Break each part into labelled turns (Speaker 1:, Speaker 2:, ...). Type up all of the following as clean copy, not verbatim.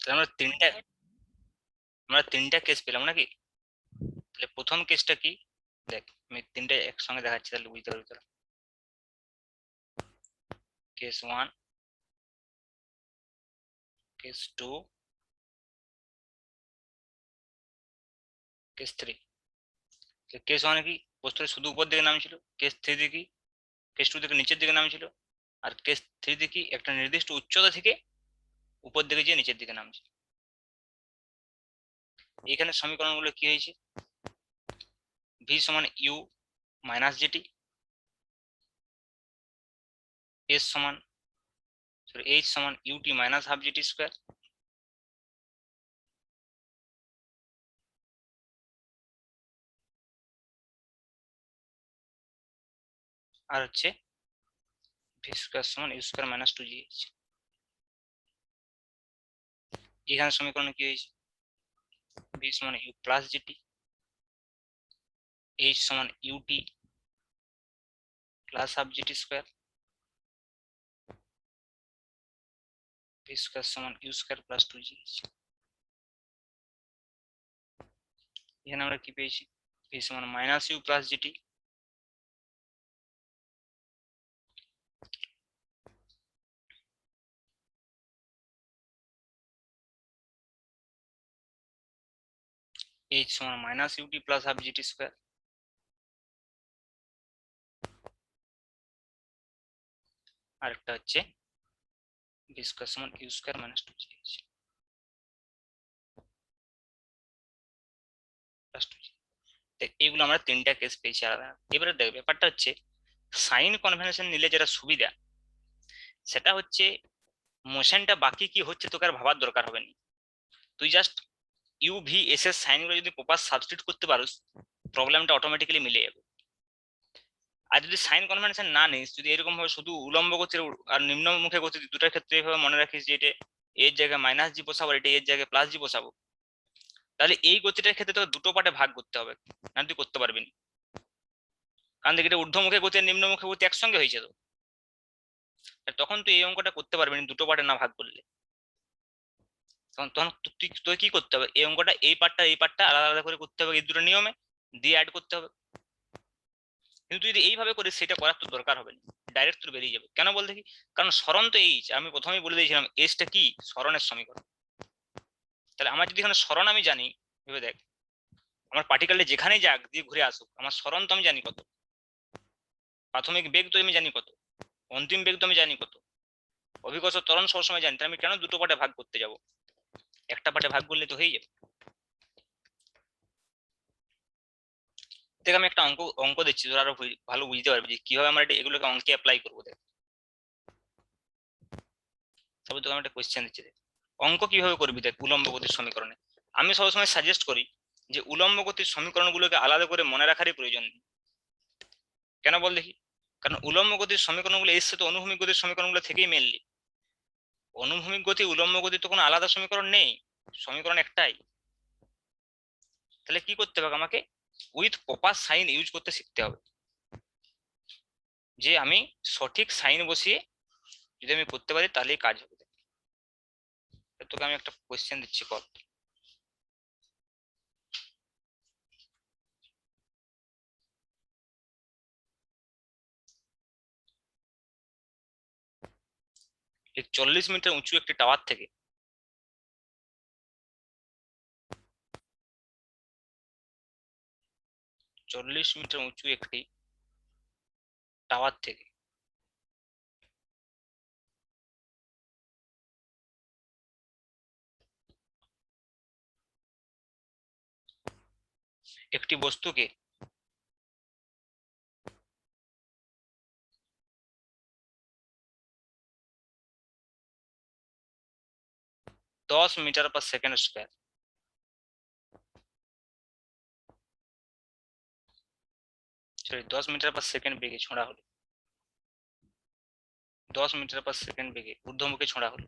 Speaker 1: আমরা তিনটা কেস পেলাম নাকি? তাহলে প্রথম কেসটা কি, দেখ আমি তিনটে একসঙ্গে দেখাচ্ছি তাহলে বুঝতে পারবি তোরা। Case 1, case 2, case 3। কেস 1 কি বস্তুটা শুধু উপর দিকে নামছিল, কেস 3 কি কেস 2 থেকে নিচের দিকে নামছিল, আর কেস 3 কি একটা নির্দিষ্ট উচ্চতা থেকে উপর দিকে গিয়ে নিচের দিকে নামছে। এখানে সমীকরণগুলো কি হয়েছে, ভি সমান ইউ মাইনাস জিটি, এস সমান এইচ সমান UT minus half GT square, আর হচ্ছে ভি স্কোয়ার সমান ইউ স্কোয়ার মাইনাস 2gh। এখানে সমীকরণে কি হয়েছে, ভি সমান ইউ প্লাস জিটি, এইচ সমান UT plus half GT square, V square সমান ইউ স্কোয়ার প্লাস 2gh। এখানে আমরা কি পেয়েছি, ভি সমান minus U plus GT, H সমান minus UT plus half GT square, আর একটা হচ্ছে ভি স্কোয়ার সমান U square minus 2gh plus 2g। এইগুলো আমরা তিনটা কেস পেয়েছি আলাদা। এবারে দেখ ব্যাপারটা হচ্ছে সাইন কনভেনশন নিলে যেটা সুবিধা সেটা হচ্ছে মোশনটা বাকি কি হচ্ছে তোকে আর ভাবার দরকার হবে না। তুই জাস্ট ইউ ভি এস এর সাইনগুলো যদি প্রপার সাবস্টিটিউট করতে পারিস প্রবলেমটা অটোমেটিক্যালি মিলে যাবে। আর যদি সাইন কনভেনশন না নিস, যদি এরকম ভাবে শুধু উলম্ব গতির আর নিম্নমুখী গতি দুটার ক্ষেত্রে এইভাবে মনে রাখিস যে এটা এর জায়গায় মাইনাস জি বসাবো, এটা এর জায়গায় প্লাস জি বসাবো, তাহলে এই গতিটার ক্ষেত্রে তোকে দুটো পার্টে ভাগ করতে হবে, না তুই করতে পারবি না। কারণ দেখ এটা ঊর্ধ্বমুখী গতি আর নিম্নমুখী গতি একসঙ্গে হয়েছে তো, তখন তুই এই অঙ্কটা করতে পারবি না দুটো পার্টে না ভাগ করলে। তখন তখন তুই তুই কি করতে হবে, এই অঙ্কটা এই পার্টটা আলাদা আলাদা করে করতে হবে এই দুটো নিয়মে দিয়ে অ্যাড করতে হবে। কিন্তু তুই যদি এইভাবে করিস সেটা করার তো দরকার হবে না, ডাইরেক্ট তোর বেরিয়ে যাবে। কেন বল দেখি, কারণ সরণ তো এইচ, আমি প্রথমেই বলে দিয়েছিলাম এসটা কি সরণের সমীকরণ। তাহলে আমার যদি এখানে সরণ আমি জানি, ভেবে দেখ আমার পার্টিকেলটা যেখানেই যাক দিয়ে ঘুরে আসুক আমার সরণ তো আমি জানি কত, প্রাথমিক বেগ তো আমি জানি কত, অন্তিম বেগ তো আমি জানি কত, অভিকর্ষ ত্বরণ সবসময় জানি, তাহলে আমি কেন দুটো পার্টে ভাগ করতে যাব, একটা পার্টে ভাগ করলে তো হয়ে যাবে। দেখ আমি একটা অঙ্ক অঙ্ক দিচ্ছি তোরা আরো ভালো বুঝতে পারবি যে কিভাবে আমরা এগুলোকে অঙ্কে অ্যাপ্লাই করবো। দেখ তবে তোকে আমি একটা কোয়েশ্চেন দিচ্ছি, দেখ অঙ্ক কিভাবে করবি। দেখ উলম্ব গতির সমীকরণে আমি সবসময় সাজেস্ট করি যে উলম্ব গতির সমীকরণগুলোকে আলাদা করে মনে রাখারই প্রয়োজন নেই। কেন বল দেখি, কারণ উলম্ব গতির সমীকরণগুলো এসছে তো অনুভূমিক গতির সমীকরণগুলো থেকেই মেনলি। অনুভূমিক গতি উলম্ব গতি তো কোনো আলাদা সমীকরণ নেই, সমীকরণ একটাই। তাহলে কি করতে হবে আমাকে, উইথ প্রপার সাইন ইউজ করতে শিখতে হবে, যে আমি সঠিক সাইন বসিয়ে যদি আমি করতে পারি তাহলেই কাজ হবে। তোকে আমি একটা কোয়েশ্চেন দিচ্ছি কর, 40 মিটার উঁচু একটি টাওয়ার থেকে 40 মিটার উঁচু একটি টাওয়ার থেকে একটি বস্তুকে 10 মিটার/সেকেন্ড স্কোয়ার, 10 মিটার/সেকেন্ড বেগে ছোঁড়া হলো, 10 মিটার/সেকেন্ড বেগে ঊর্ধ্বমুখী ছোঁড়া হলো,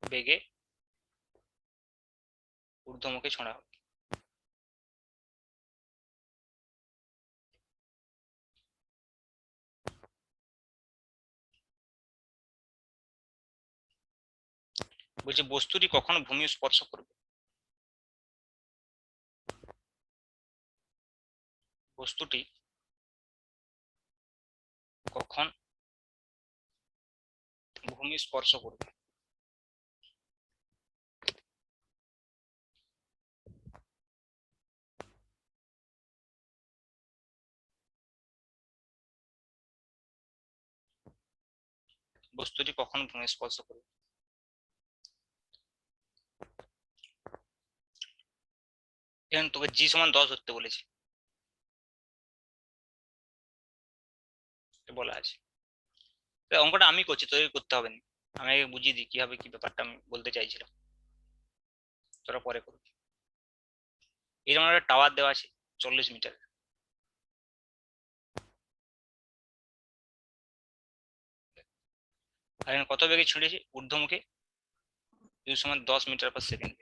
Speaker 1: বেগে ঊর্ধ্বমুখী ছোঁড়া হলো। বলছে বস্তুটি কখন ভূমি স্পর্শ করবে, বস্তুটি কখন ভূমি স্পর্শ করবে। বস্তুটি কখন ভূমি স্পর্শ করবে। এখানে তোকে জি সমান 10 ধরতে বলেছি, বলা আছে। অঙ্কটা আমি করছি, তোকে করতে হবে না, আমি আগে বুঝিয়ে দিই কিভাবে কি ব্যাপারটা আমি বলতে চাইছিলাম, তোরা পরে করবি। এরকম একটা টাওয়ার দেওয়া আছে 40 মিটার, আর এখানে কত বেগে ছুঁড়েছে ঊর্ধ্বমুখে, ইউ সমান 10 মিটার পার সেকেন্ড।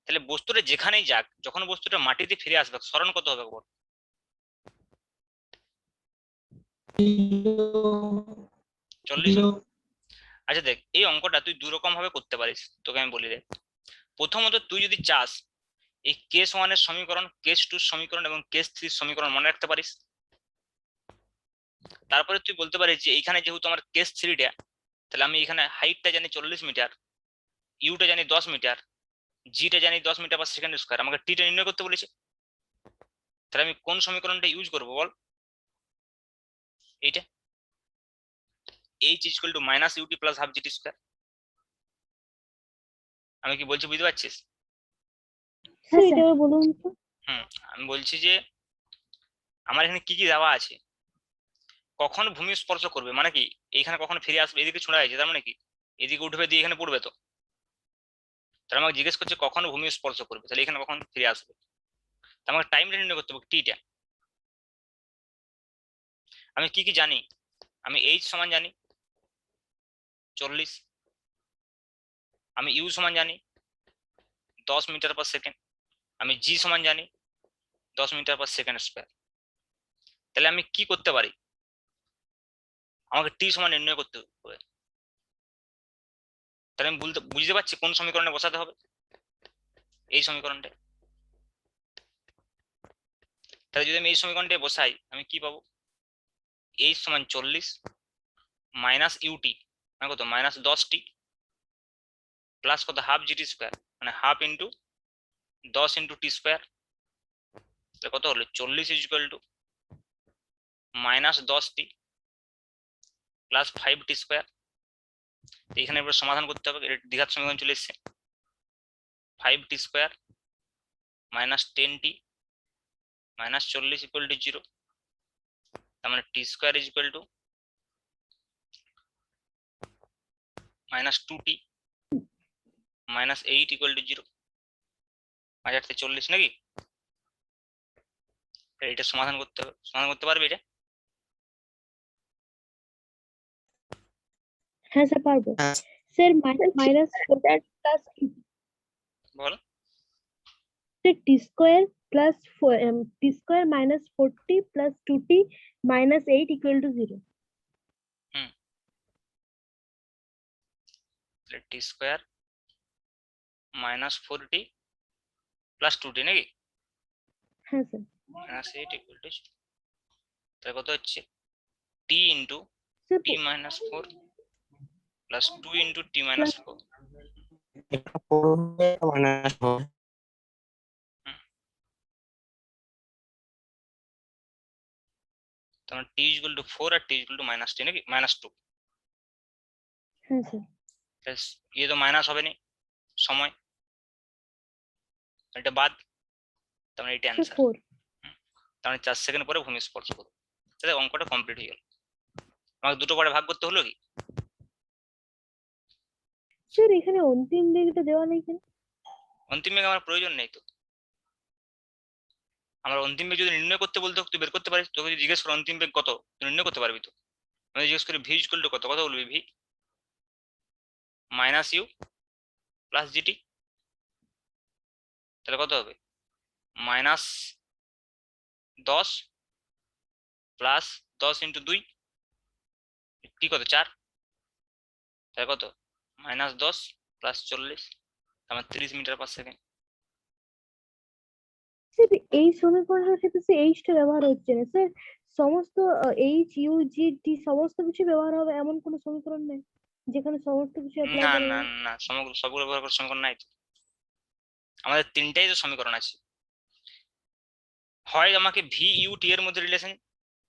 Speaker 1: তাহলে বস্তুটা যেখানেই যাক, যখন বস্তুটা মাটিতে ফিরে আসবে সরণ কত হবে বল? 40 হবে। আচ্ছা দেখ, এই অঙ্কটা তুই দু রকম ভাবে করতে পারিস, তোকে আমি বলি দেখ। প্রথমত তুই যদি চাস এই কেস 1 এর সমীকরণ, কেস 2 এর সমীকরণ এবং কেস 3 এর সমীকরণ মনে রাখতে পারিস। তারপরে তুই বলতে পারিস যে এইখানে যেহেতু আমার কেস 3টা, তাহলে আমি এখানে হাইটটা জানি 40 মিটার, ইউটা জানি 10 মিটার, জিটা জানি 10 মিটার পার সেকেন্ড স্কয়ার, আমাকে টিটা নির্ণয় করতে বলেছে। তাহলে আমি কোন সমীকরণটা ইউজ করবো বল? এইটা, h equal to minus UT plus half G T square. আমি কি বলছি বুঝতে পারছিস?
Speaker 2: বলুন তো।
Speaker 1: আমি বলছি যে আমার এখানে কি কি দেওয়া আছে, কখন ভূমি স্পর্শ করবে মানে কি, এইখানে কখন ফিরে আসবে, এদিকে ছোঁড়া হয়েছে তার মানে কি এদিকে উঠবে দিয়ে এখানে পড়বে, তো তাহলে আমাকে জিজ্ঞেস করছে কখন ভূমি স্পর্শ করবে, তাহলে এখানে কখন ফিরে আসবে, তো আমাকে টাইমটা নির্ণয় করতে হবে টিটা। আমি কি কি জানি, আমি এইচ সমান জানি 40, আমি ইউ সমান জানি 10 মিটার পার সেকেন্ড, আমি জি সমান জানি 10 মিটার পার সেকেন্ড স্কয়ার। তাহলে আমি কি করতে পারি, আমাকে টি সমান নির্ণয় করতে হবে। তাহলে আমি বুঝতে পারছি কোন সমীকরণে বসাতে হবে, এই সমীকরণটা। তাহলে যদি আমি এই সমীকরণটা বসাই আমি কি পাবো, এইচ সমান 40 মাইনাস ইউটি মানে কত মাইনাস 10টি প্লাস কত হাফ জিটি স্কয়ার, মানে half into 10 into T square, কত হলো 40 ইকুয়াল টু মাইনাস 10টি প্লাস 5টি স্কয়ার। এখানে এবার সমাধান করতে হবে, দ্বিঘাত সমীকরণ চলে এসছে, 5টি স্কয়ার মাইনাস 10টি মাইনাস 40 ইকুয়াল টু 0, তার মানে টি স্কয়ার ইকুয়াল টু মাইনাস 2টি মাইনাস 8 ইকুয়াল টু 0, 5 থেকে 40 নাকি। এটা সমাধান করতে হবে, সমাধান করতে পারবে এটা?
Speaker 2: হ্যাঁ স্যার পারবো। Sir minus 4 plus
Speaker 1: ball.
Speaker 2: T square plus T square minus 40 plus 2t minus 8 equal to 0।
Speaker 1: T square minus 4টি প্লাস 2টি নাকি,
Speaker 2: হ্যাঁ স্যার।
Speaker 1: মাইনাস 8 ইকুয়াল টু, তাহলে কত হচ্ছে T into
Speaker 2: sir
Speaker 1: T minus 4 plus 2 into T minus 4। তাহলে T equal to 4 আর T equal to minus T নাকি মাইনাস 2।
Speaker 2: হ্যাঁ স্যার।
Speaker 1: ইয়ে তো মাইনাস হবে না সময়, এটা বাদ, তার মানে এটা অ্যান্সার।
Speaker 2: 4
Speaker 1: তার মানে 4 সেকেন্ড পরে ভূমি স্পর্শ করবে। তাহলে অঙ্কটা কমপ্লিট হয়ে গেল। আমাকে দুটো পরে ভাগ করতে হলো কি?
Speaker 2: স্যার এখানে অন্তিম বেগটা দেওয়া নেই কেন?
Speaker 1: অন্তিম বেগ আমার প্রয়োজন নেই তো, আমার অন্তিম বেগ যদি নির্ণয় করতে বলতো তুই বের করতে পারিস, তোকে যদি জিজ্ঞেস করে অন্তিম বেগ কত তুই নির্ণয় করতে পারবি তো। আমি জিজ্ঞেস করি ভি ইকুয়াল টু কত, কত বলবি V minus U plus G T, তাহলে কত হবে মাইনাস 10 প্লাস 10 ইন্টু 2 কি কত 4, তাহলে কত -10 প্লাস 40 আমার 30 মিটার পার সেকেন্ড।
Speaker 2: স্যার এই সমীকরণের ক্ষেত্রে সে এইচটা ব্যবহার হচ্ছে না স্যার, সমস্ত এইচ ইউ জি টি সমস্ত কিছু ব্যবহার হবে এমন কোনো সমীকরণ নেই যেখানে সমস্ত কিছু অ্যাপ্লাই
Speaker 1: না
Speaker 2: করা
Speaker 1: না
Speaker 2: যাবে?
Speaker 1: না, সবগুলো ব্যবহার করার সমীকরণ নাই তো। আমাদের তিনটাই তো সমীকরণ আছে, হয় আমাকে ভি ইউ টি এর মধ্যে রিলেশন,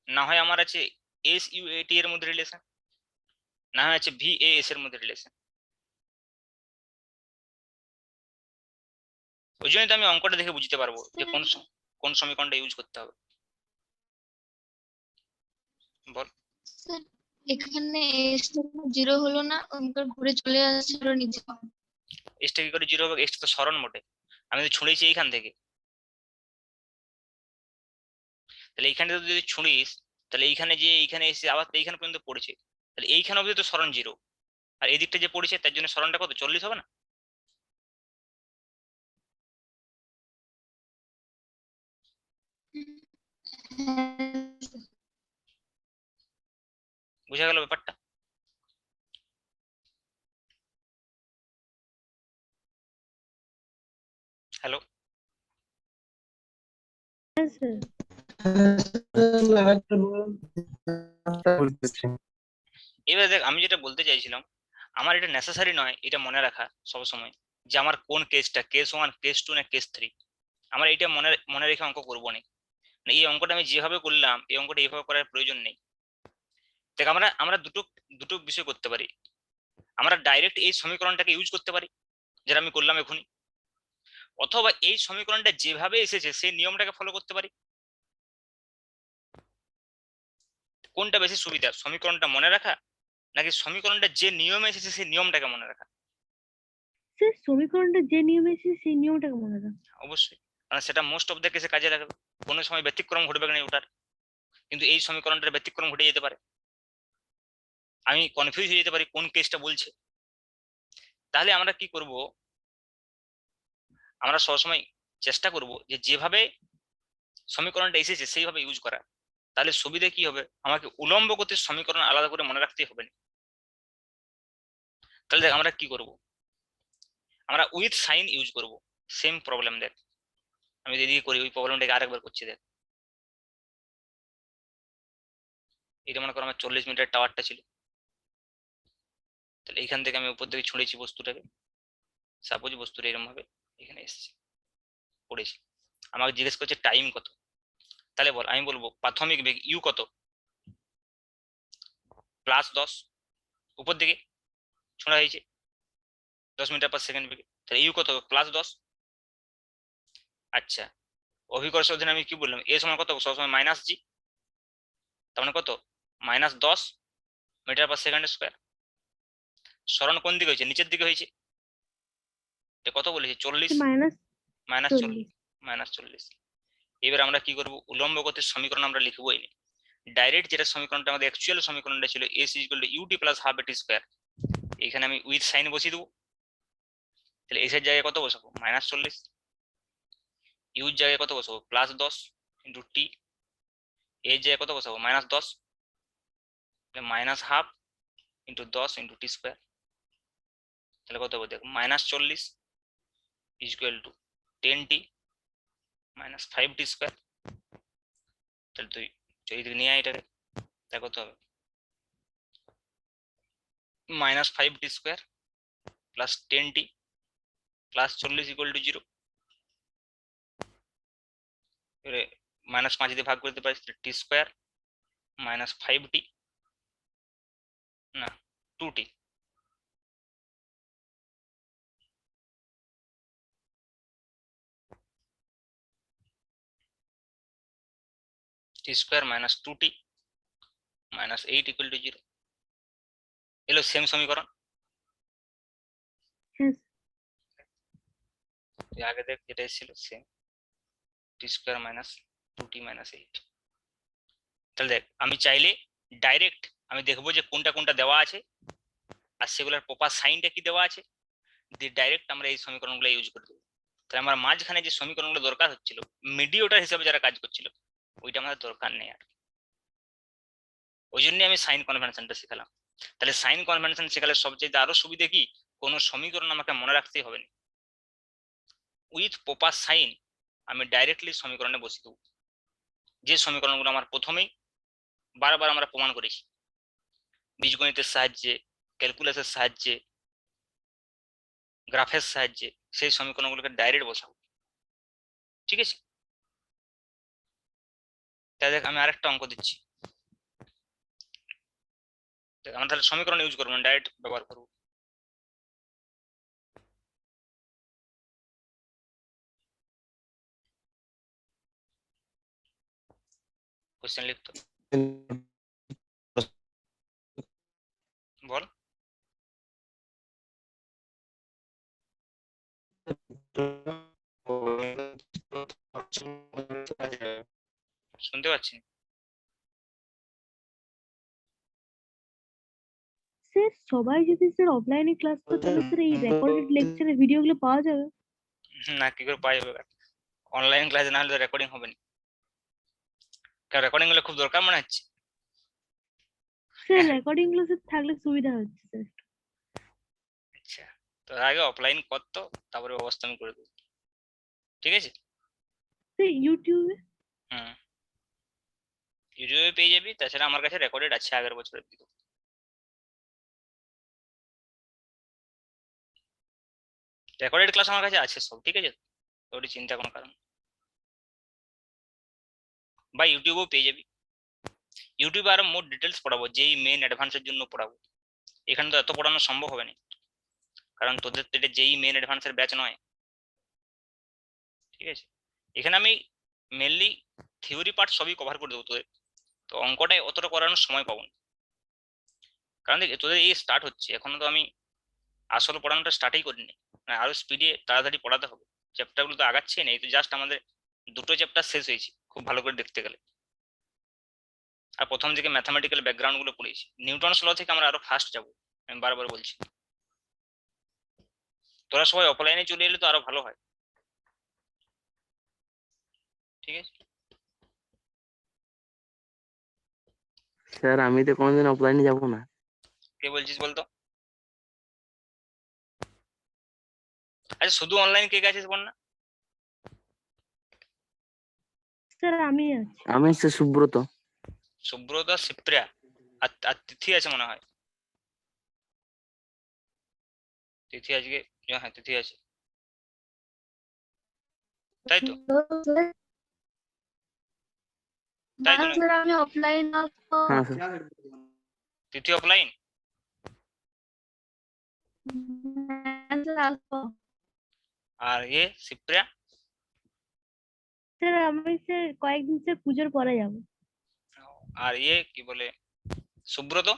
Speaker 1: না হয় আমার আছে এস ইউ এ টি এর মধ্যে রিলেশন, না হয় আছে ভি এ এস এর মধ্যে রিলেশন। ওই জন্যই তো আমি অঙ্কটা দেখে বুঝতে পারবো যে কোন সমীকরণটা ইউজ করতে হবে। বল।
Speaker 3: স্যার এখানে এস জিরো হলো না, অঙ্কের ঘুরে চলে আসছে আরো নিচে।
Speaker 1: এসটা কি করে জিরো হবে? এসটা তো সরণ মোটে, আমি তো ছুঁড়েছি এইখান থেকে, তাহলে এইখানে যদি ছুঁড়িস তাহলে এইখানে যে এইখানে এসে আবার তো এইখানে পর্যন্ত পড়েছে, তাহলে এইখানে অবধি তো সরণ জিরো, আর এই দিকটা যে পড়েছে তার জন্য সরণটা কত 40 হবে না? বুঝা গেল ব্যাপারটা? হ্যালো,
Speaker 2: হ্যাঁ স্যার।
Speaker 1: এবার দেখ আমি যেটা বলতে চাইছিলাম, আমার এটা নেসেসারি নয় এটা মনে রাখা সবসময় যে আমার কোন কেসটা কেস 1 কেস 2 না কেস 3, আমার এটা মনে মনে রেখে অঙ্ক করবো না। মানে এই অঙ্কটা আমি যেভাবে করলাম এই অঙ্কটা এইভাবে করার প্রয়োজন নেই। দেখ আমরা আমরা দুটো দুটো বিষয় করতে পারি, আমরা ডাইরেক্ট এই সমীকরণটাকে ইউজ করতে পারি যেটা আমি করলাম এখনই, অথবা এই সমীকরণটা যেভাবে এসেছে সেই নিয়মটাকে ফলো করতে পারি। কোনটা বেশি সুবিধা, সমীকরণটা মনে রাখা নাকি সমীকরণটা যে নিয়মে এসেছে সেই নিয়মটাকে মনে রাখা?
Speaker 2: স্যার সমীকরণটা যে নিয়মে এসেছে সেই নিয়মটাকে মনে রাখা।
Speaker 1: অবশ্যই, কারণ সেটা মোস্ট অফ দ্য কেসে কাজে লাগবে, কোনো সময় ব্যতিক্রম ঘটবে না ওটার, কিন্তু এই সমীকরণটার ব্যতিক্রম ঘটে যেতে পারে, আমি কনফিউজ হয়ে যেতে পারি কোন কেসটা বলছে। তাহলে আমরা কি করব, আমরা সবসময় চেষ্টা করব যে যেভাবে সমীকরণটা এসেছে সেইভাবে ইউজ করা। তাহলে সুবিধা কি হবে, আমাকে উলম্ব গতির সমীকরণ আলাদা করে মনে রাখতেই হবে না। তাহলে দেখ আমরা কি করব, আমরা উইথ সাইন ইউজ করব। সেম প্রবলেম দেখ, আমি এদিকে করি ওই প্রবলেমটাকে আরেকবার করছি। দেখ এটা মনে করো আমার 40 মিটার টাওয়ারটা ছিল, তাহলে এইখান থেকে আমি উপর দিকে ছুঁড়েছি বস্তুটাকে, সাপোজ বস্তুটা এরকম ভাবে এখানে এসছে পড়েছি, আমাকে জিজ্ঞেস করছে টাইম কত, তাহলে বল আমি বলবো প্রাথমিক বেগ ইউ কত, +10, উপর দিকে ছোঁড়া হয়েছে 10 মিটার পার সেকেন্ড বেগে, তাহলে ইউ কত হবে +10। আচ্ছা, অভিকর্ষ অধীনে আমি কি বললাম, এ সমান কত সবসময় -g, তার মানে কত -10 মিটার পার সেকেন্ড স্কোয়ার। সরণ কোন দিকে হয়েছে, নিচের দিকে হয়েছে, এটা কত বলেছি 40,
Speaker 2: মাইনাস
Speaker 1: -40, 40। এবার আমরা কি করব, উলম্ব গতির সমীকরণ আমরা লিখবোই না, ডাইরেক্ট যেটা সমীকরণটা আমাদের অ্যাকচুয়াল সমীকরণটা ছিল S equal to U T plus half A T square, এখানে আমি উইথ সাইন বসিয়ে দেবো, তাহলে এস এর জায়গায় কত বসাবো -40, ইউর জায়গায় কত বসাবো +10 ইন্টু টি, এর জায়গায় কত বসাবো -10, -half into 10 into T square, তাহলে কত হবে দেখো -40 equal to 10t -5t square. তাহলে তুই যদি দিকে নিয়ে আয় এটাকে, তাহলে কত হবে -5t square plus 10t plus 40 equal to 0। এবারে -5 দিয়ে ভাগ করতে পারিস, টি স্কোয়ার -5t না 2t, T square -2t -8 equal to 0। এলো সেম সমীকরণ,
Speaker 2: হ্যাঁ
Speaker 1: তুই আগে দেখ যেটা এসেছিল সেম, টি স্কোয়ার -2t -8। তাহলে দেখ আমি চাইলে ডাইরেক্ট আমি দেখবো যে কোনটা কোনটা দেওয়া আছে আর সেগুলোর প্রপার সাইনটা কি দেওয়া আছে, দিয়ে ডাইরেক্ট আমরা এই সমীকরণগুলো ইউজ করে দেবো। তাহলে আমার মাঝখানে যে সমীকরণগুলো দরকার হচ্ছিল মিডিয়েটর হিসেবে যারা কাজ করছিল ওইটা আমাদের দরকার নেই আর, ওই জন্যই আমি সাইন কনভেনশনটা শেখালাম। তাহলে সাইন কনভেনশন শেখালে সবচেয়ে আরো সুবিধা কি, কোনো সমীকরণ আমাকে মনে রাখতেই হবে না, উইথ প্রপার সাইন আমি ডাইরেক্টলি সমীকরণে বসিয়ে দেবো, যে সমীকরণগুলো আমার প্রথমেই বারবার আমরা প্রমাণ করেছি বীজগণিতের সাহায্যে, ক্যালকুলাসের সাহায্যে, গ্রাফের সাহায্যে, সেই সমীকরণগুলোকে ডাইরেক্ট বসাবো। ঠিক আছে, তাই দেখ আমি আরেকটা অঙ্ক দিচ্ছি, দেখ আমরা তাহলে সমীকরণ ইউজ করবো না, ডাইরেক্ট ব্যবহার করবো। কোশ্চেন লিখতো বল। শুনতে পাচ্ছি না।
Speaker 2: স্যার সবাই যদি স্যার অফলাইনে ক্লাস করে তাহলে স্যার এই রেকর্ডেড লেকচারের ভিডিওগুলো পাওয়া যাবে?
Speaker 1: না, কি করে পাওয়া যাবে, অনলাইন ক্লাসে না হলে রেকর্ডিং হবে না, কারণ রেকর্ডিং গুলো খুব দরকার মনে হচ্ছে।
Speaker 2: স্যার রেকর্ডিং গুলো স্যার থাকলে সুবিধা হচ্ছে স্যার।
Speaker 1: আচ্ছা, তো আগে অফলাইন করতো, তারপরে ব্যবস্থা আমি করে দেবো। ঠিক আছে,
Speaker 2: স্যার ইউটিউবে
Speaker 1: হুম, ইউটিউবে পেয়ে যাবি, তাছাড়া আমার কাছে রেকর্ডেড আছে আগের বছরের দিকে। রেকর্ডেড ক্লাস আমার কাছে আছে সব, ঠিক আছে, তো ওটা চিন্তা কোনো কারণ, বা ইউটিউবেও পেয়ে যাবি। ইউটিউবে আরো মোর ডিটেলস পড়াবো, যেই মেন অ্যাডভান্সের জন্য পড়াবো, এখানে তো এত পড়ানো সম্ভব হবে না, কারণ তোদের তো এটা যেই মেন অ্যাডভান্সের ব্যাচ নয়। ঠিক আছে, এখানে আমি মেনলি থিওরি পার্ট সবই কভার করে দেবো তোদের, তো অঙ্কটাই অতটা করানোর সময় পাবো না, কারণ দেখ তোদের এই স্টার্ট হচ্ছে, এখনো তো আমি আসল পড়ানোটা স্টার্টই করিনি, মানে আরো স্পিডে তাড়াতাড়ি পড়াতে হবে, চ্যাপ্টারগুলো তো আগাচ্ছে না, এই তো জাস্ট আমাদের দুটো চ্যাপ্টার শেষ হয়েছে খুব ভালো করে দেখতে গেলে। আর প্রথম দিকে ম্যাথামেটিক্যাল ব্যাকগ্রাউন্ড গুলো পড়েছি, নিউটনস ল থেকে আমরা আরো ফাস্ট যাবো, আমি বারবার বলছি। তোরা সবাই অফলাইনে চলে এলে তো আরো ভালো হয়। ঠিক আছে,
Speaker 4: স্যার আমি তো কোনোদিন অফলাইনে যাব না।
Speaker 1: কে বলছিস বলতো? আচ্ছা, শুধু অনলাইন কে গেছিস বল না?
Speaker 2: স্যার আমি আছি।
Speaker 4: আমি স্যার সুব্রত।
Speaker 1: সুব্রত আর শিপ্রিয়া, আর তিথি আছে মনে হয়, তিথি আজকে, হ্যাঁ তিথি আছে, তাই তো, তাই তো,
Speaker 3: স্যার আমি অফলাইন আসবো।
Speaker 4: হ্যাঁ স্যার।
Speaker 1: তিথি অফলাইন,
Speaker 3: হ্যাঁ, স্যার আসবো।
Speaker 1: আর শিপ্রিয়া?
Speaker 2: স্যার আমি স্যার কয়েকদিন স্যার পুজোর পরে যাব।
Speaker 1: আর কি বলে সুব্রত?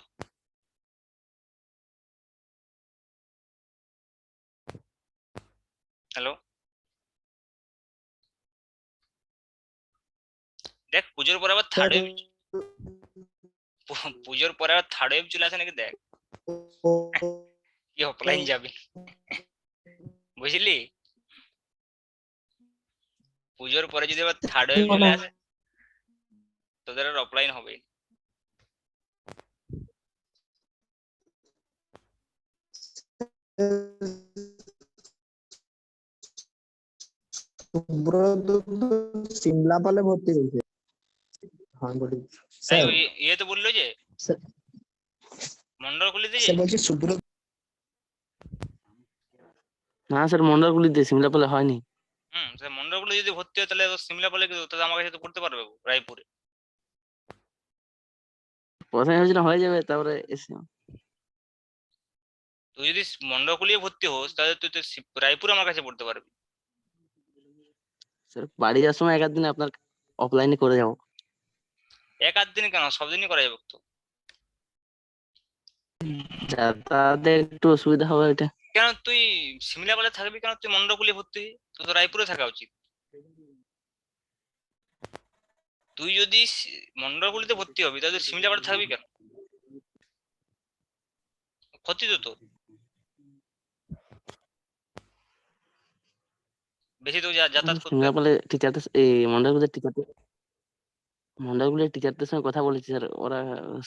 Speaker 1: হ্যালো, দেখ পুজোর পরে আবার থার্ড ওয়েভ, পুজোর পরে আবার থার্ড ওয়েভ চলে আসে নাকি দেখ, কি অফলাইন যাবি, বুঝলি? পুজোর পরে যদি আবার থার্ড ওয়েভ চলে আসে, তোদের আর অফলাইন হবে।
Speaker 5: সুব্রত সিমলা পালে ভর্তি হয়েছে। হ্যাঁ বলি
Speaker 1: তাই
Speaker 5: স্যার।
Speaker 1: ওই তো বললো যে
Speaker 5: স্যার
Speaker 1: মন্ডল খুলে দিয়ে,
Speaker 5: স্যার বলছি সুব্রত
Speaker 4: না স্যার মন্ডলগুলিতে সিমলাপালে হয়নি।
Speaker 1: মন্ডলগুলো যদি ভর্তি হয় তাহলে সিমলা বলে কি, তাহলে আমার কাছে তো পড়তে পারবে রায়পুরে।
Speaker 4: প্রথমে ভেবেছিলাম হয়ে যাবে, তারপরে এসে
Speaker 1: তুই যদি মন্ডলকুলিয়ে ভর্তি হোস তাহলে তুই তো রায়পুরে আমার কাছে পড়তে পারবি।
Speaker 4: স্যার বাড়ি যাওয়ার সময় এক আধ দিন আপনার অফলাইনে করে যাবো।
Speaker 1: এক আধ দিন কেন, সব দিনই করা যাবে তো।
Speaker 4: যাতায়াতে একটু অসুবিধা হবে এটা।
Speaker 1: কেন তুই সিমলা বলে থাকবি কেন, তুই মন্ডলকুলিয়ে ভর্তি হই, তোর তো রায়পুরে থাকা উচিত। তুই যদি মন্ডলকুলিতে ভর্তি হবি তাহলে তুই সিমলা বলে থাকবি কেন, ক্ষতি তো তোর বেশি, তো যাতায়াত করতে হবে।
Speaker 4: সিমলাপালে টিচারদের এই মন্ডলগুলির টিচারদের সঙ্গে কথা বলেছি স্যার, ওরা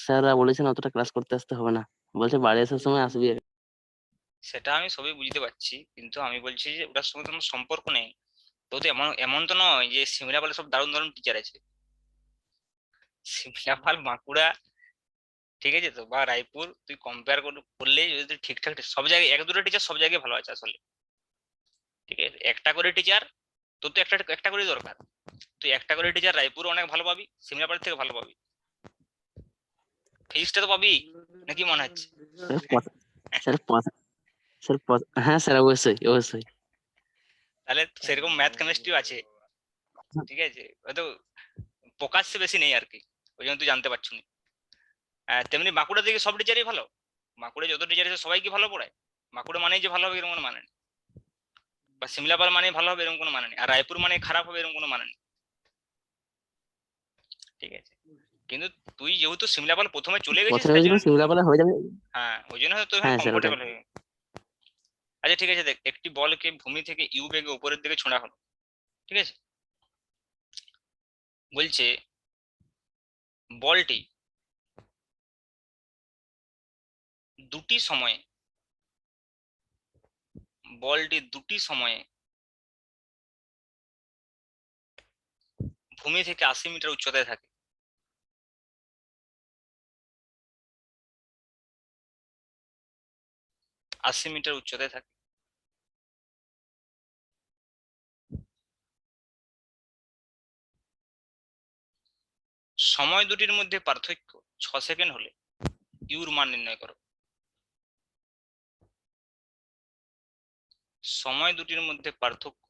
Speaker 4: স্যাররা বলেছেন অতটা ক্লাস করতে আসতে হবে না, বলছে বাড়ি আসার সময় আসবি।
Speaker 1: সেটা আমি সবই বুঝতে পারছি, কিন্তু আমি বলছি যে ওটার সঙ্গে কোনো সম্পর্ক নেই। তো তো এমন এমন তো নয় যে সিমলাপালে সব দারুণ দারুণ টিচার আছে। সিমলাপাল, বাঁকুড়া, ঠিক আছে তো, বা রায়পুর, তুই কম্পেয়ার করলে যদি তুই ঠিকঠাক সব জায়গায় এক দুটো টিচার সব জায়গায় ভালো আছে আসলে, ঠিক আছে। একটা করে টিচার, তোর তো একটা একটা করে দরকার। তুই একটা করে টিচার রায়পুর অনেক ভালো পাবি, সিমলাপাল থেকে ভালো পাবি। ফিজিক্সটা তো পাবি, নাকি মনে হচ্ছে?
Speaker 4: স্যার স্যার হ্যাঁ স্যার, অবশ্যই অবশ্যই।
Speaker 1: তাহলে সেরকম ম্যাথ কেমিস্ট্রিও আছে, ঠিক আছে, হয়তো প্রকাশ্যে বেশি নেই আর কি, ওই জন্য তুই জানতে পারছো না। তেমনি বাঁকুড়া দিকে সব টিচারই ভালো, বাঁকুড়া যত টিচার আছে সবাই কি ভালো পড়ায়? বাঁকুড়া মানেই যে ভালো হবে এরকম কোনো মানে নেই, বা সিমলাপাল মানে ভালো হবে এরকম কোনো মানে নেই, আর রায়পুর মানে খারাপ হবে এরকম কোনো মানে নেই, ঠিক আছে। কিন্তু তুই যেহেতু সিমলাপাল প্রথমে চলে গেছিস
Speaker 4: প্রথমে
Speaker 1: তাই
Speaker 4: যদি
Speaker 1: জন্য,
Speaker 4: সিমলাপালে হয়ে যাবে।
Speaker 1: হ্যাঁ ওই জন্য হয়তো এখানে
Speaker 4: হ্যাঁ স্যার, ওটাই।
Speaker 1: কমফোর্টেবল হয়ে গেছে। আচ্ছা ঠিক আছে, দেখ, একটি বলকে ভূমি থেকে ইউ বেগে উপরের দিকে ছোঁড়া হলো, ঠিক আছে। বলছে বলটি দুটি সময়ে, বলটি দুটি সময়ে ভূমি থেকে 80 মিটার উচ্চতায় থাকে। 80 মিটার উচ্চতায় থাকে। সময় দুটির মধ্যে পার্থক্য 6 সেকেন্ড হলে ইউর মান নির্ণয় করো। সময় দুটির মধ্যে পার্থক্য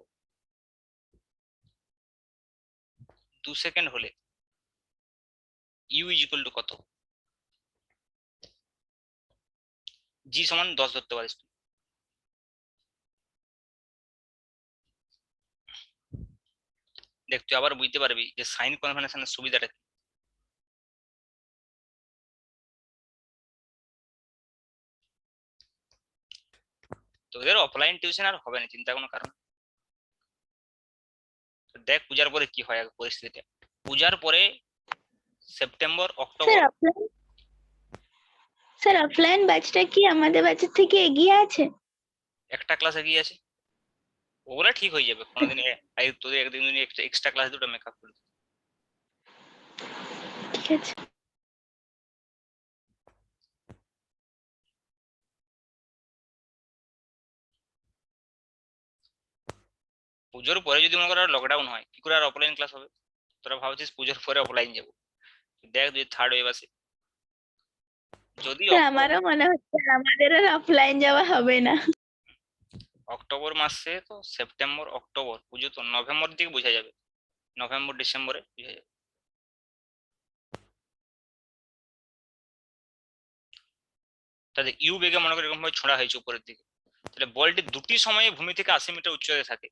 Speaker 1: 2 সেকেন্ড হলে ইউ ইজ ইকুয়াল টু কত? জি সমান 10 ধরতে পারিস তুই। দেখ, তুই আবার বুঝতে পারবি যে সাইন কনভেনশনের সুবিধাটা কি। তোদের অফলাইন টিউশন আর হবে না, চিন্তা কোনো কারণ নেই। তো দেখ পূজার পরে কি হয় পরিস্থিতিটা। পূজার পরে সেপ্টেম্বর
Speaker 6: স্যার
Speaker 1: অক্টোবর
Speaker 6: অফলাইন ব্যাচটা কি আমাদের ব্যাচের থেকে এগিয়ে আছে?
Speaker 1: একটা ক্লাস এগিয়ে আছে, ওগুলা ঠিক হয়ে যাবে কোনোদিন। তোদের একদিন এক্সট্রা ক্লাস দুটো মেকআপ করে দেবো।
Speaker 6: ঠিক আছে।
Speaker 1: পুজোর পরে যদি মনে করো লকডাউন হয়, কি করে আর অফলাইন ক্লাস হবে? তোরা ভাবছিস পুজোর পরে অফলাইন যাবো, দেখ যদি থার্ড ওয়েভ আসে, যদি
Speaker 6: স্যার আমারও মনে হচ্ছে আমাদের আর অফলাইন যাওয়া হবে না।
Speaker 1: অক্টোবর মাসে, তো সেপ্টেম্বর অক্টোবর পুজো তো নভেম্বর দিকে বোঝা যাবে, নভেম্বর ডিসেম্বরে বোঝা যাবে। তাহলে ইউ বেগে মনে করে এরকম ভাবে ছোড়া হয়েছে উপরের দিকে, তাহলে বলটি দুটি সময়ে ভূমি থেকে 80 মিটার উচ্চতায় থাকে।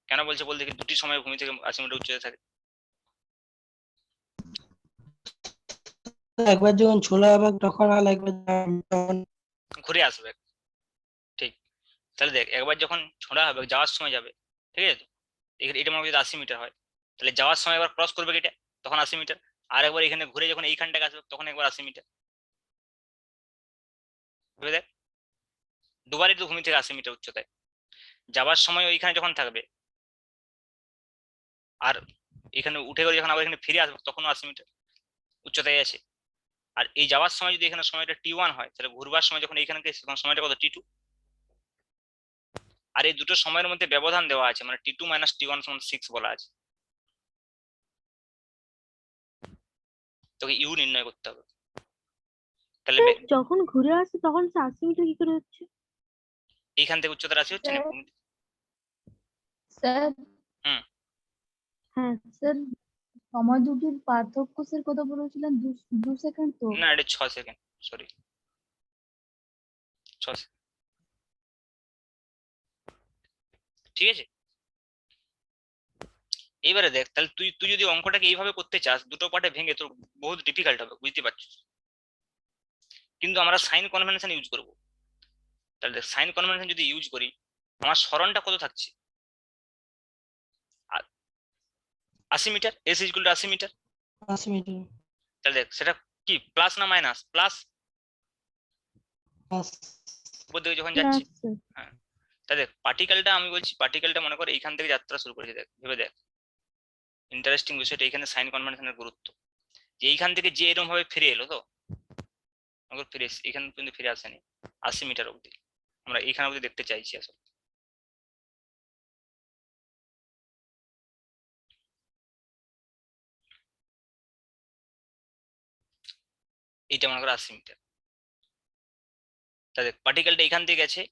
Speaker 1: কেন বলছে বল দেখি, দুটি সময়ে ভূমি থেকে 80 মিটার উচ্চতায় থাকে?
Speaker 7: একবার যখন ছোলা হবে তখন আর একবার
Speaker 1: ঘুরে আসবে, ঠিক। তাহলে দেখ, একবার যখন ছোড়া হবে যাওয়ার সময় যাবে, ঠিক আছে তো, এটা মনে যদি 80 মিটার হয়, তাহলে যাওয়ার সময় একবার ক্রস করবে এটা, তখন 80 মিটার। আর একবার এখানে ঘুরে যখন এইখানটাকে আসবে তখন একবার 80 মিটার। ভেবে দেখ, দুবারই তো ভূমি থেকে 80 মিটার উচ্চতায়। যাওয়ার সময় ওইখানে যখন থাকবে, আর এখানে উঠে গেলে যখন আবার এখানে ফিরে আসবে তখনও 80 মিটার উচ্চতায় আছে। আর এই যাওয়ার সময় যদি এখানে সময়টা T1 হয়, তাহলে ঘুরবার সময় যখন এইখানে গেছে তখন সময়টা কত? T2। আর এই দুটো সময়ের মধ্যে ব্যবধান দেওয়া আছে, মানে T2 - T1 = 6 বলা আছে। তোকে ইউ নির্ণয় করতে হবে। তাহলে
Speaker 2: স্যার যখন ঘুরে আসছে তখন সে 80 মিটার কি করে হচ্ছে?
Speaker 1: এইখান থেকে উচ্চতা রাশি হচ্ছে না ভূমি থেকে?
Speaker 3: স্যার
Speaker 1: হুম।
Speaker 2: হ্যাঁ
Speaker 3: স্যার সময় দুটির পার্থক্য স্যার কত বলেছিলেন? 2 সেকেন্ড তো?
Speaker 1: না, এটা 6 সেকেন্ড, সরি 6 সেকেন্ড, ঠিক আছে। এইবারে দেখ, তাহলে তুই তুই যদি অঙ্কটাকে এইভাবে করতে চাস, দুটো পার্টে ভেঙে, তোর বহুত ডিফিকাল্ট হবে, বুঝতে পারছিস। কিন্তু আমরা সাইন কনভেনশন ইউজ করব। তাহলে দেখ, সাইন কনভেনশন যদি ইউজ করি, আমার সরণটা কত থাকছে? 80 metre, S is equal to 80 metre.
Speaker 7: 80 metre.
Speaker 1: তাহলে দেখ, সেটা কি প্লাস না মাইনাস? প্লাস। উপর দিকে যখন
Speaker 2: প্লাস
Speaker 1: যাচ্ছে,
Speaker 2: স্যার।
Speaker 1: হ্যাঁ, তা দেখ পার্টিকেলটা, আমি বলছি পার্টিকেলটা মনে করে এইখান থেকে যাত্রা শুরু করেছে, দেখ ভেবে দেখ, ইন্টারেস্টিং বিষয়টা এখানে সাইন কনভেনশনের গুরুত্ব, যে এইখান থেকে যে এরকম ভাবে ফিরে এলো, তো ফিরে এখান পর্যন্ত ফিরে আসেনি 80 মিটার অবধি, আমরা এইখানে অবধি দেখতে চাইছি আসলে। এইটা মনে করো 80 মিটার, তা দেখ পার্টিকেলটা এখান থেকে গেছে,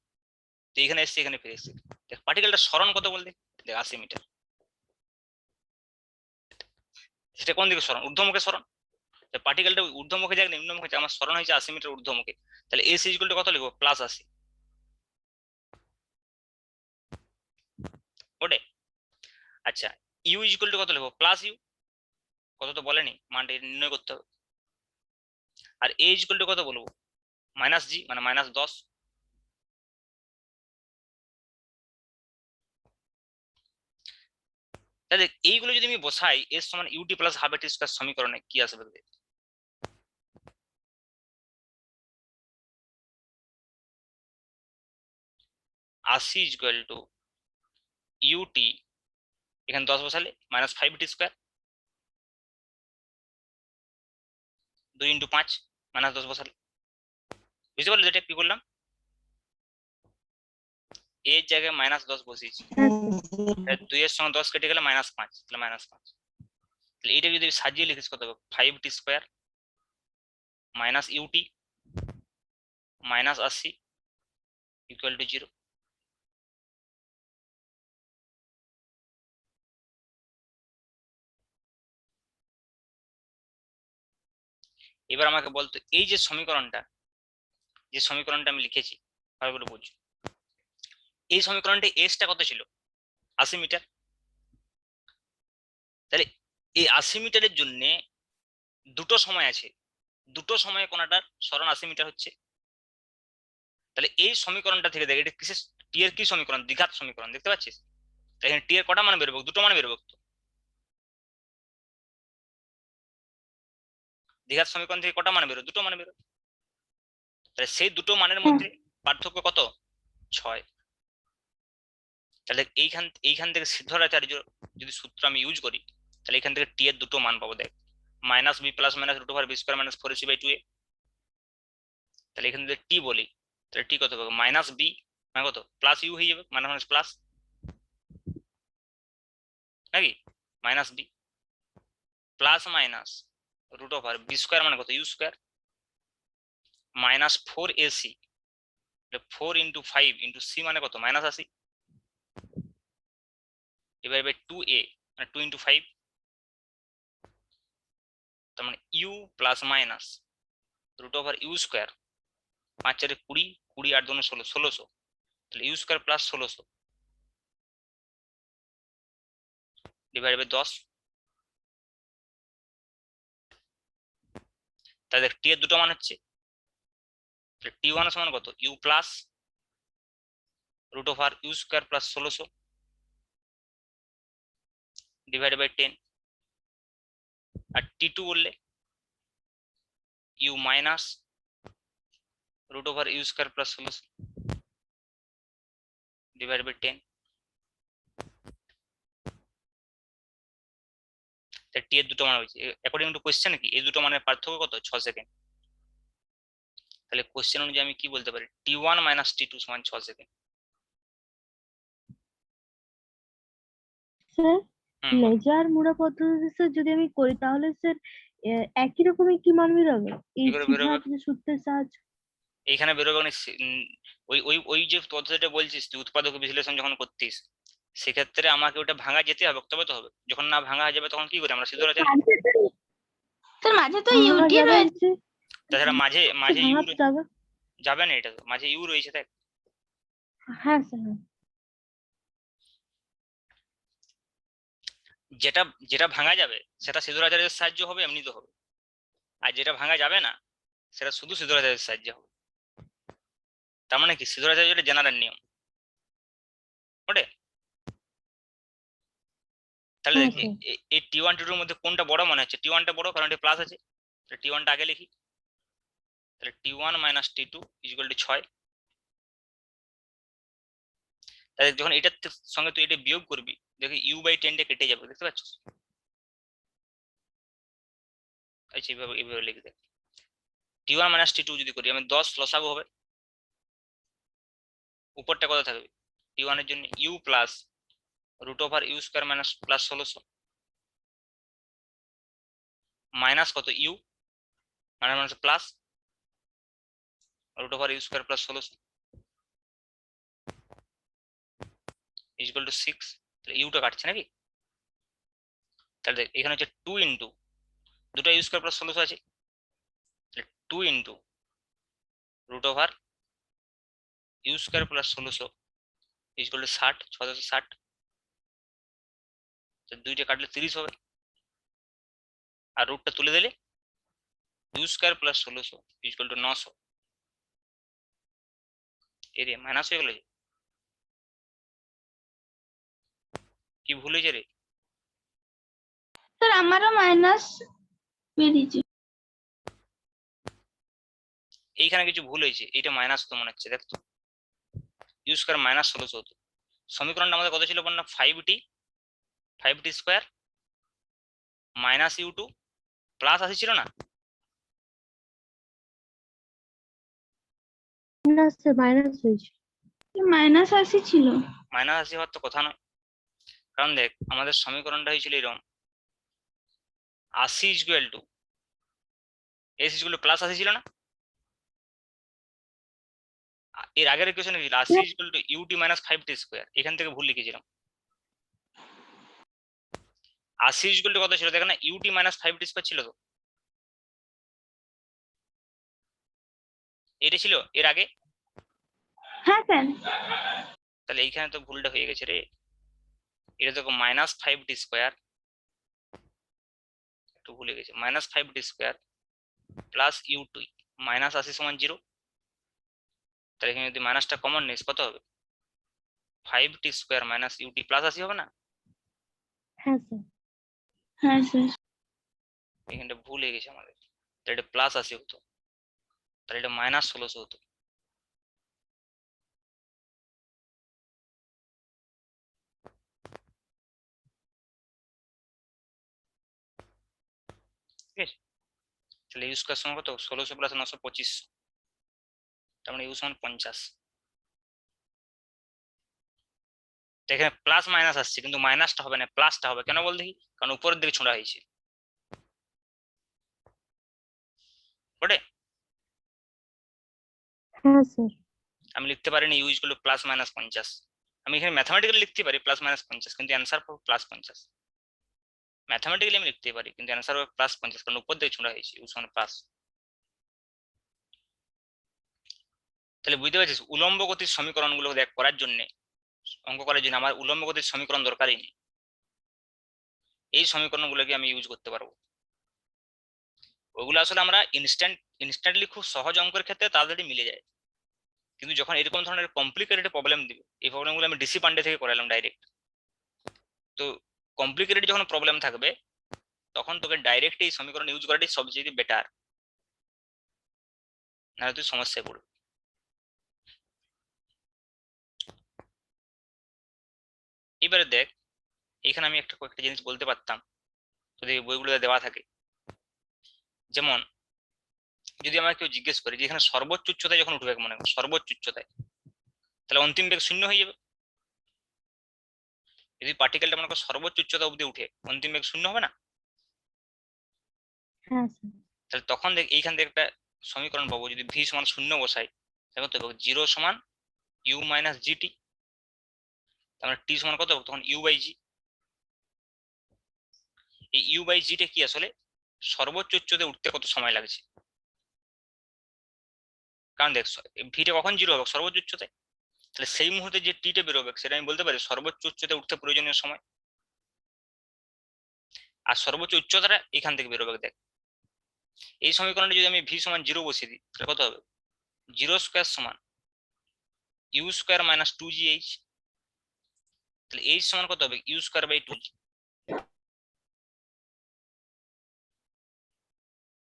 Speaker 1: তো এখানে এসছে, এখানে ফিরে এসছে, দেখ পার্টিকেলটা সরণ কত বলতে, দেখ 80 মিটার, সেটা কোন দিকে সরণ, ঊর্ধ্বমুখে সরণ, পার্টিকেলটা ঊর্ধ্বমুখে যাক নিম্নমুখে যাক, আমার সরণ হয়েছে 80 মিটার ঊর্ধ্বমুখে, তাহলে এস ইকুয়াল টু কত লিখবো, +80 ওটে। আচ্ছা ইউ ইকুয়াল টু কত লিখবো, +ইউ, কত তো বলেনি, মানটা নির্ণয় করতে হবে। আর এ ইকুয়াল টু কত বলবো, -জি, মানে -10। তাহলে এইগুলো যদি আমি বসাই, এস সমান ইউটি প্লাস হাফ এটি স্কয়ার সমীকরণে কি আসবে, দেখ আশি ইকুয়াল টু ইউটি, এখানে 10 বসালে -5t স্কয়ার, 2 × 5 -10 বসালে, বুঝতে পারলে যেটা কি করলাম, এর জায়গায় -10 বসিয়েছি,
Speaker 2: হ্যাঁ স্যার।
Speaker 1: 2 এর সঙ্গে 10 কেটে গেলে -5, তাহলে -5, তাহলে এটা যদি সাজিয়ে লিখিস কত হবে, 5t square -ut -80 equal to 0। এবার আমাকে বলতো এই যে সমীকরণটা আমি লিখেছি, ভালো করে বুঝছো, এই সমীকরণটা এসটা কত ছিল, 80 মিটার, তাহলে এই 80 মিটারের জন্য দুটো সময় আছে, দুটো সময়ে কোনটার সরণ 80 মিটার হচ্ছে, তাহলে এই সমীকরণটা থেকে দেখ, এটা কিসের, টি এর কি সমীকরণ, দ্বিঘাত সমীকরণ, দেখতে পাচ্ছিস, এখানে টি এর কটা মান বেরোবে, দুটো মান বেরোবে, তো দ্বিঘাত সমীকরণ থেকে কটা মান বেরো, দুটো মান বেরো, তাহলে সেই দুটো মানের মধ্যে পার্থক্য কত, 6। তাহলে এইখান থেকে সিদ্ধারাচার্য যদি সূত্র আমি ইউজ করি, তাহলে এখান থেকে টি এর দুটো মান পাবো, দেখ -b plus √b square -4ac/2a, তাহলে এখানে যদি টি বলি, তাহলে টি কত পাবো, -b মানে কত, +u হয়ে যাবে, মানে প্লাস নাকি, -b plus minus √b square মানে কত, u স্কয়ার -4ac, 4 × 5 × c মানে কত, -80, এবার 2a মানে 2 × 5, তার মানে u plus minus √u square, 5 4 20, 20 8 2 16, 1600, তাহলে u square plus 1600 divide by 10, তাহলে টি এর দুটো মান হচ্ছে, t1 সমান কত, u plus √u square plus 1600 divide by 10, আর t2 বললে u minus √u square plus 1600 divide by 10, তাহলে টি এর দুটো মান হয়েছে, অ্যাকর্ডিং টু কোশ্চেন কি এই দুটো মানের পার্থক্য কত, 6 সেকেন্ড, তাহলে কোশ্চেন অনুযায়ী আমি কি বলতে পারি, t1 - t2 সমান 6 সেকেন্ড।
Speaker 2: স্যার
Speaker 1: হুম বল।
Speaker 2: লেজার মুড়া পদ্ধতিতে স্যার যদি আমি করি তাহলে স্যার একই রকমের কি মান বেরোবে এই
Speaker 1: কি করে বেরোবে,
Speaker 2: সিদ্ধার্থ যে সূত্রের সাহায্য?
Speaker 1: এইখানে বেরোবে মানে ওই ওই ওই যে পদ্ধতিটা বলছিস তুই, উৎপাদক বিশ্লেষণ যখন করতিস, সেক্ষেত্রে আমাকে ওটা ভাঙা যেতে হবে, তবে তো হবে, যখন না ভাঙা যাবে তখন কি করে আমরা সিদ্ধরাচার্য,
Speaker 6: স্যার মাঝে তো
Speaker 2: ভাঙা
Speaker 6: ইউটি
Speaker 2: যাবে
Speaker 6: রয়েছে।
Speaker 2: যে
Speaker 1: তাছাড়া মাঝে মাঝে ইউ
Speaker 2: ভাঙা তো যাবে।
Speaker 1: যাবে না, এটা তো মাঝে ইউ রয়েছে, দেখ
Speaker 2: হ্যাঁ স্যার হ্যাঁ।
Speaker 1: যেটা যেটা ভাঙা যাবে সেটা সিদ্ধরাচার্যের সাহায্য হবে, এমনি তো হবে, আর যেটা ভাঙা যাবে না সেটা শুধু সিদ্ধরাচার্যের সাহায্য হবে, তার মানে কি সিদ্ধরাচার্যের জেনারেল নিয়ম ওটে। তাহলে
Speaker 2: হ্যাঁ
Speaker 1: দেখি
Speaker 2: স্যার।
Speaker 1: এই t1 t2 এর মধ্যে কোনটা বড় মনে হচ্ছে, t1টা বড় কারণ এটা প্লাস আছে, t1টা আগে লিখি, তাহলে t1 minus t2 equal to 6। তাহলে যখন এটার সঙ্গে তুই এটা বিয়োগ করবি দেখি u/10 টা কেটে যাবে, দেখতে পাচ্ছিস? আচ্ছা এইভাবে লিখে দে। t1 মাইনাস t2 যদি করি আমি 10 লসাগু হবে, উপরটা কত থাকবে? t1 এর জন্য u plus root over U square minus plus 1600 minus কত U minus plus root over U square plus 1600 equal to 6। তাহলে ইউটা কাটছে নাকি? তাহলে দেখ এখানে হচ্ছে 2 ইন্টু দুটো ইউ স্কোয়ার প্লাস 1600 আছে, 2 into root over U square plus 1600 equal to 60, 660। দুইটা কাটলে 30 হবে, আর রুটটা তুলে দিলে U square plus 1600 equal to 900। এরে মাইনাস হয়ে গেল, কি ভুল হয়েছে রে?
Speaker 6: স্যার আমারও মাইনাস বেরিয়েছে।
Speaker 1: এইখানে কিছু ভুল হয়েছে, এইটা মাইনাস তো মনে হচ্ছে, দেখ তো ইউ স্কোয়ার মাইনাস 1600 হতো। সমীকরণটা আমাদের কত ছিল বল না? 5t square minus u2 plus 80 ছিল না?
Speaker 2: না স্যার মাইনাস হয়েছে।
Speaker 6: মাইনাস 80 ছিল।
Speaker 1: মাইনাস 80 হওয়ার তো কথা নয়, কারণ দেখ আমাদের সমীকরণটা হয়েছিল এরকম 80 equal to s equal to plus 80 ছিল না? এর আগের ইকুয়েশনে ছিল 80 equal to ut minus 5t square, এখান থেকে ভুল লিখেছিলাম। 80 ইকুয়াল টু কত ছিল দেখ না? ut মাইনাস 5t স্কোয়ার ছিল তো, এটা ছিল এর আগে।
Speaker 6: হ্যাঁ স্যার।
Speaker 1: তাহলে এইখানে তো ভুলটা হয়ে গেছে রে, এটা দেখো মাইনাস 5t স্কোয়ার, একটু ভুলে গেছে, minus 5t square plus u2 minus 80 সমান 0। তাহলে এখানে যদি মাইনাসটা কমন নিস কত হবে? 5t square minus ut plus 80 হবে না?
Speaker 2: হ্যাঁ স্যার।
Speaker 6: হ্যাঁ স্যার।
Speaker 1: এখানটা ভুল হয়ে গেছে আমাদের, তাহলে এটা প্লাস 80 হতো, তাহলে এটা মাইনাস 1600 হতো। ঠিক আছে, তাহলে ইউ স্কোয়ার সমান কত? 1600 প্লাস 900 25, তার মানে ইউ সমান 50। এখানে প্লাস মাইনাস আসছে কিন্তু মাইনাসটা হবে না, প্লাসটা হবে, কেন বল দেখি? কারণ উপরের দিকে ছোঁড়া হয়েছে ওটে।
Speaker 2: হ্যাঁ স্যার।
Speaker 1: আমি লিখতে পারিনি U equal to plus minus 50, আমি এখানে ম্যাথমেটিক্যালি লিখতে পারি প্লাস মাইনাস 50 কিন্তু অ্যান্সার পাবো প্লাস 50। ম্যাথমেটিক্যালি আমি লিখতে পারি কিন্তু অ্যান্সার হবে প্লাস 50, কারণ উপর দিকে ছোঁড়া হয়েছে ইউ সমান প্লাস। তাহলে বুঝতে পারছিস উলম্ব গতির সমীকরণগুলো দেখ করার জন্য, অঙ্ক করার জন্য আমার উলম্ব গতির সমীকরণ দরকারই নেই, এই সমীকরণগুলোকে আমি ইউজ করতে পারবো। ওগুলো আসলে আমরা ইনস্ট্যান্টলি খুব সহজ অঙ্কের ক্ষেত্রে তাড়াতাড়ি মিলে যায়, কিন্তু যখন এরকম ধরনের কমপ্লিকেটেড প্রবলেম দিবে, এই প্রবলেমগুলো আমি ডিসি পান্ডে থেকে করালাম ডাইরেক্ট। তো কমপ্লিকেটেড যখন প্রবলেম থাকবে তখন তোকে ডাইরেক্ট এই সমীকরণ ইউজ করাটাই সবচেয়ে বেটার, নাহলে তুই সমস্যায় পড়বি। এবারে দেখ এখানে আমি কয়েকটা জিনিস বলতে পারতাম যদি বইগুলোতে দেওয়া থাকে, যেমন যদি আমাকে কেউ জিজ্ঞেস করে যে এখানে সর্বোচ্চ উচ্চতায় যখন উঠবে, মনে কর সর্বোচ্চ উচ্চতায়, তাহলে অন্তিম বেগ 0 হয়ে যাবে। যদি পার্টিকেলটা মনে কর সর্বোচ্চ উচ্চতা অবধি উঠে অন্তিম বেগ 0 হবে না?
Speaker 2: হ্যাঁ স্যার।
Speaker 1: তাহলে তখন দেখ এইখান থেকে একটা সমীকরণ পাবো, যদি ভি সমান 0 বসাই দেখো তো 0 সমান ইউ মাইনাস জিটি, তাহলে টি সমান কত হবে তখন ইউ বাই জি। এই ইউ বাই জিটা কি আসলে সর্বোচ্চ উচ্চতায় উঠতে কত সময় লাগছে, কারণ দেখ ভিটা কখন 0 হবে? সর্বোচ্চ উচ্চতায়। তাহলে সেই মুহূর্তে যে টিটা বেরোবে সেটা আমি বলতে পারি সর্বোচ্চ উচ্চতায় উঠতে প্রয়োজনীয় সময়, আর সর্বোচ্চ উচ্চতাটা এখান থেকে বেরোবে। দেখ এই সমীকরণে যদি আমি ভি সমান 0 বসিয়ে দিই তাহলে কত হবে? 0 স্কোয়ার সমান ইউ স্কোয়ার মাইনাস 2gh, তাহলে এইচ সমান কত হবে? U square by 2g,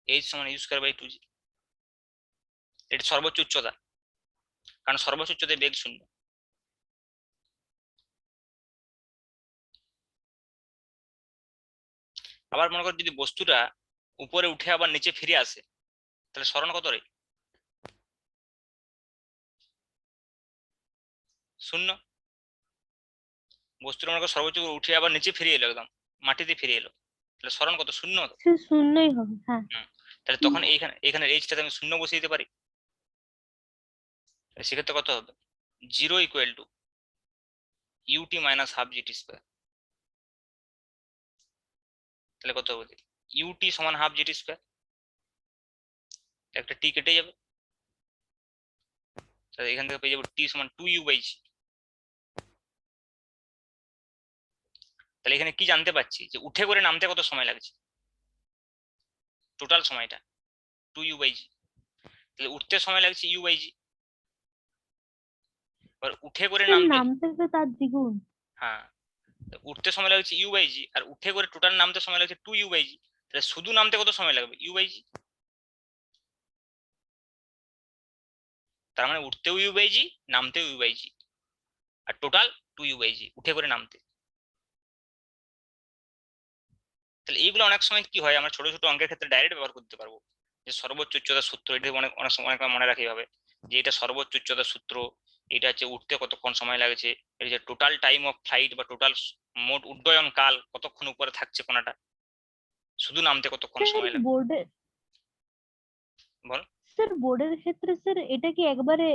Speaker 1: H সমান ইউ স্কোয়ার বাই 2g। এটা সর্বোচ্চ উচ্চতা, কারণ সর্বোচ্চ উচ্চতায় বেগ 0। আবার মনে করো যদি বস্তুটা উপরে উঠে আবার নিচে ফিরে আসে, তাহলে সরণ কত রে? 0। বস্তুটা মনে করো সর্বোচ্চ উঠে আবার নিচে ফিরে এলো, একদম মাটিতে ফিরে এলো, তাহলে সরণ কত? 0।
Speaker 2: সে শূন্যই হবে, হ্যাঁ।
Speaker 1: তাহলে তখন এখানে এইচটাতে আমি 0 বসিয়ে দিতে পারি। সেক্ষেত্রে কত হবে? 0 equal to ut minus half GT square. তাহলে কত হবে? ut সমান হাফ জিটি স্কোয়ার, একটা টি কেটে যাবে, তাহলে এখান থেকে পেয়ে যাবো টি সমান 2u/g। তাহলে এখানে কি জানতে পারছি যে উঠে করে নামতে কত সময় লাগছে, টোটাল সময়টা 2u/g। তাহলে উঠতে সময় লাগছে u/g, এবার উঠে করে
Speaker 2: স্যার
Speaker 1: নামতে,
Speaker 2: নামতে তো তার দ্বিগুণ।
Speaker 1: হ্যাঁ উঠতে সময় লাগছে u/g, আর উঠে করে টোটাল নামতে সময় লাগছে 2u/g। তাহলে শুধু নামতে কত সময় লাগবে? u/g। তার মানে উঠতেও u/g, নামতেও u/g, আর টোটাল 2u/g উঠে করে নামতে। তাহলে এইগুলো অনেক সময় কি হয়, আমরা ছোট ছোট অঙ্কের ক্ষেত্রে ডাইরেক্ট ব্যবহার করতে পারবো, যে সর্বোচ্চ উচ্চতার সূত্র, এটা অনেক অনেক সময় অনেক মনে রাখি হবে যে এটা সর্বোচ্চ উচ্চতার সূত্র, এটা হচ্ছে উঠতে কতক্ষণ সময় লাগছে, এটা যে টোটাল টাইম অফ ফ্লাইট বা টোটাল মোট উড্ডয়ন কাল কতক্ষণ উপরে থাকছে কোনাটা, শুধু নামতে কতক্ষণ
Speaker 2: স্যার
Speaker 1: সময় লাগবে।
Speaker 2: বোর্ডে
Speaker 1: বল।
Speaker 2: স্যার বোর্ডের ক্ষেত্রে স্যার এটা কি একবারে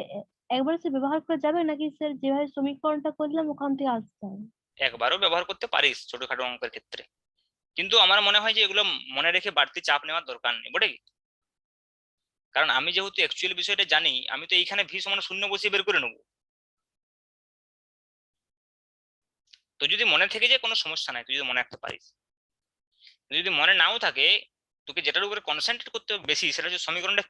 Speaker 2: সে ব্যবহার করা যাবে, নাকি স্যার যেভাবে সমীকরণটা করলাম ওখান থেকে আসতে হবে?
Speaker 1: একবারও ব্যবহার করতে পারিস ছোটখাটো অঙ্কের ক্ষেত্রে, কিন্তু আমার মনে হয় যে এগুলো মনে রেখে বাড়তি চাপ নেওয়ার দরকার নেই, বটে কি? কারণ আমি যেহেতু অ্যাকচুয়াল বিষয়টা জানি, আমি তো এইখানে ভি সমান 0 বসিয়ে বের করে নেবো। তো যদি মনে থেকে যায় কোনো সমস্যা নাই, তুই যদি মনে রাখতে পারিস। যদি মনে নাও থাকে, তোকে যেটার উপরে কনসেন্ট্রেট করতে হবে বেশি, সেটা হচ্ছে সমীকরণটা